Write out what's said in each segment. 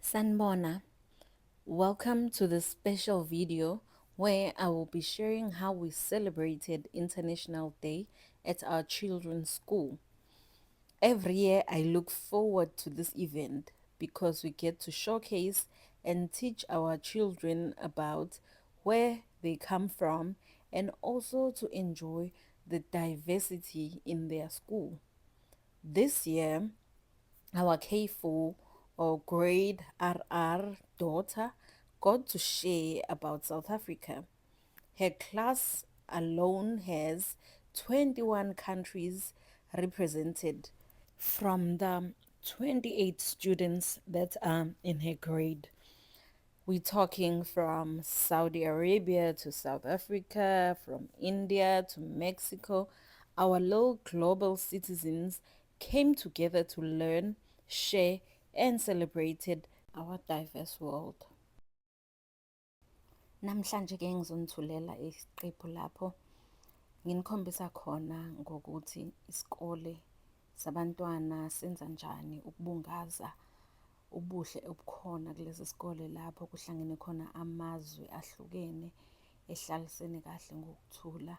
Sanbona, welcome to this special video where I will be sharing how we celebrated International Day at our children's school. Every year I look forward to this event because we get to showcase and teach our children about where they come from and also to enjoy the diversity in their school. This year, our K4 or grade RR daughter got to share about South Africa. Her class alone has 21 countries represented from the 28 students that are in her grade. We're talking from Saudi Arabia to South Africa, from India to Mexico. Our little global citizens came together to learn, share, and celebrated our diverse world. Namhlanje ke ngizonithulela isiqephu lapho nginikhombisa khona ngokuthi isikole sabantwana senza njani ukubungaza ubuhle obukhona kulesi sikole lapho kuhlangene khona amazwe ahlukene ehlalisene kahle ngokuthula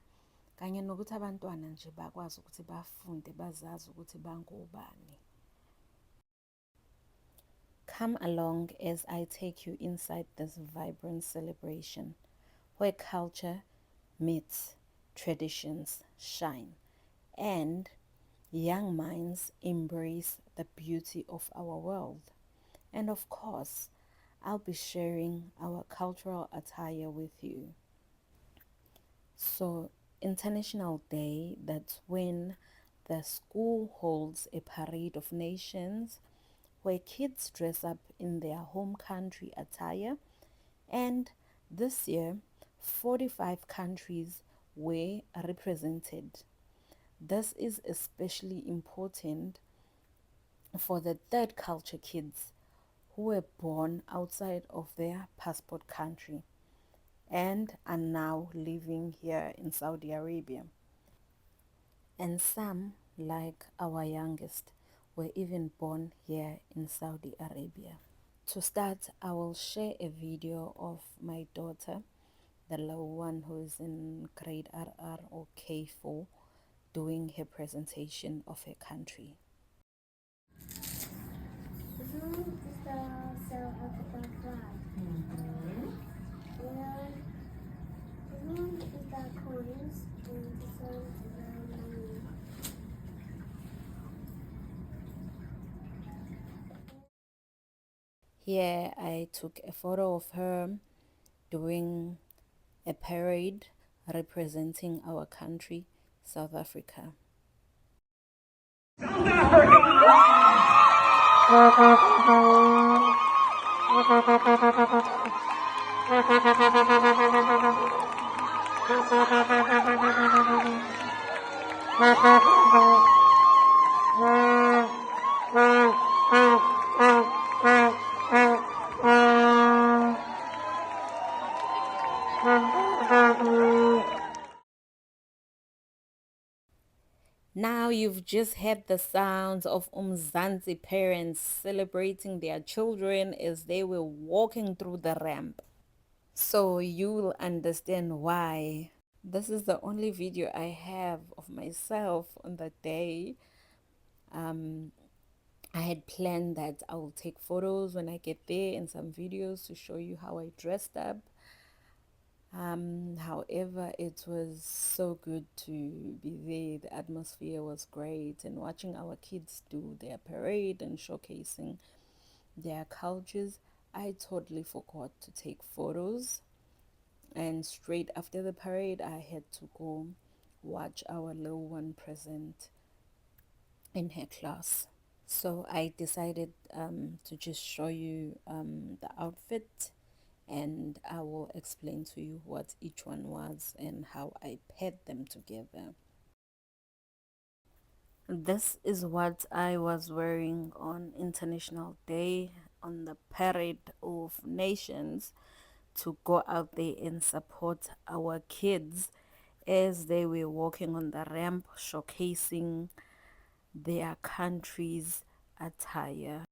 kanye nokuthi abantwana nje bakwazi ukuthi bafunde bazazi ukuthi bangobani. Come along as I take you inside this vibrant celebration where culture meets traditions shine and young minds embrace the beauty of our world. And of course, I'll be sharing our cultural attire with you. So, International Day, that's when the school holds a parade of nations where kids dress up in their home country attire. And this year, 45 countries were represented. This is especially important for the third culture kids who were born outside of their passport country and are now living here in Saudi Arabia. And some, like our youngest, were even born here in Saudi Arabia. To start, I will share a video of my daughter, the little one who is in grade RR or K4, doing her presentation of her country. Zulu is the South African flag. And Zulu is the coins and the sun is the moon. Here I took a photo of her doing a parade representing our country, South Africa. South Africa! Now you've just heard the sounds of Umzansi parents celebrating their children as they were walking through the ramp. So you'll understand why. This is the only video I have of myself on that day. I had planned that I will take photos when I get there and some videos to show you how I dressed up. However, it was so good to be there. The atmosphere was great, and watching our kids do their parade and showcasing their cultures, I totally forgot to take photos. And straight after the parade, I had to go watch our little one present in her class. So I decided to just show you the outfit, and I will explain to you what each one was and how I paired them together. This is what I was wearing on International Day on the Parade of Nations to go out there and support our kids as they were walking on the ramp showcasing their country's attire.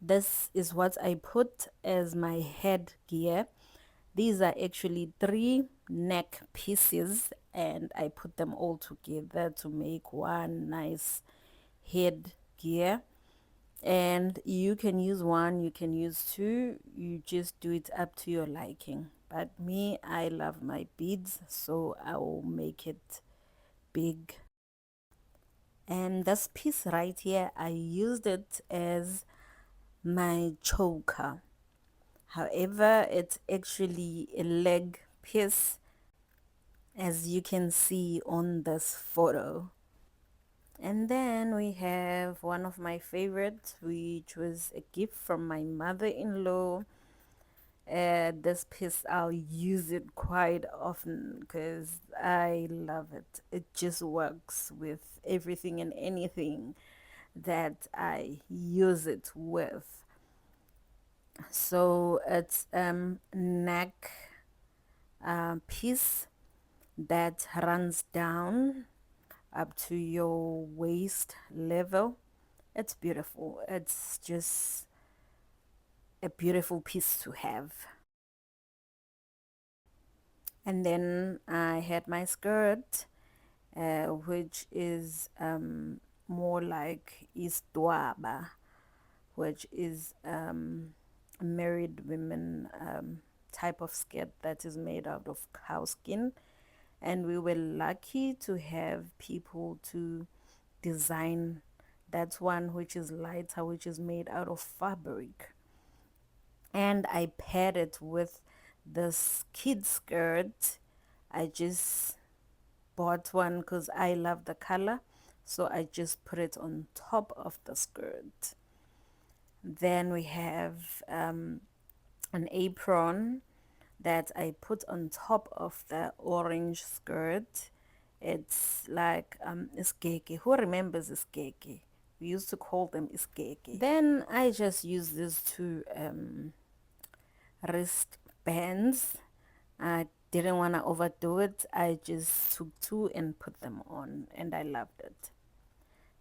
This is what I put as my headgear. These are actually 3 neck pieces, and I put them all together to make one nice headgear. And you can use one, you can use two, you just do it up to your liking. But me, I love my beads, so I will make it big. And this piece right here, I used it as my choker. However, it's actually a leg piece, as you can see on this photo. And then we have one of my favorites, which was a gift from my mother-in-law. This piece, I'll use it quite often because I love it. It just works with everything and anything that I use it with. So it's neck piece that runs down up to your waist level. It's beautiful. It's just a beautiful piece to have. And then I had my skirt, which is more like istwaba, which is married women type of skirt that is made out of cow skin. And we were lucky to have people to design that one, which is lighter, which is made out of fabric. And I paired it with this kid skirt. I just bought one because I love the color, so I just put it on top of the skirt. Then we have an apron that I put on top of the orange skirt. It's like iskeke. Who remembers iskeke? We used to call them iskeke. Then I just use these two wristbands. I didn't want to overdo it. I just took two and put them on, and I loved it.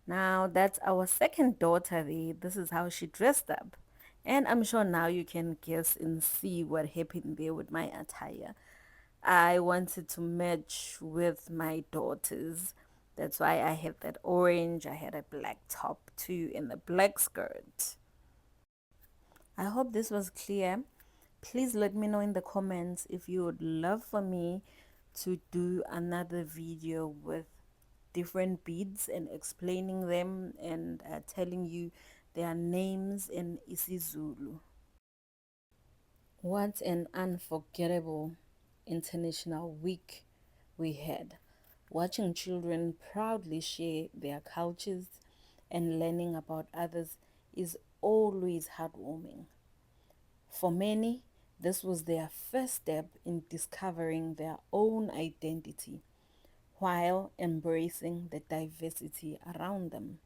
Now that's our second daughter there. This is how she dressed up. And I'm sure now you can guess and see what happened there with my attire. I wanted to match with my daughters. That's why I had that orange. I had a black top too and a black skirt. I hope this was clear. Please let me know in the comments if you would love for me to do another video with different beads and explaining them and telling you their names in isiZulu. What an unforgettable international week we had. Watching children proudly share their cultures and learning about others is always heartwarming. For many, this was their first step in discovering their own identity while embracing the diversity around them.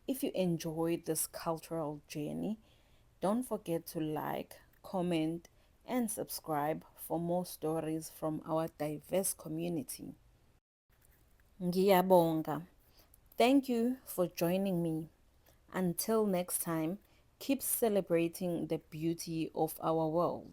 If you enjoyed this cultural journey, don't forget to like, comment, and subscribe for more stories from our diverse community. Ngiyabonga. Thank you for joining me. Until next time, keep celebrating the beauty of our world.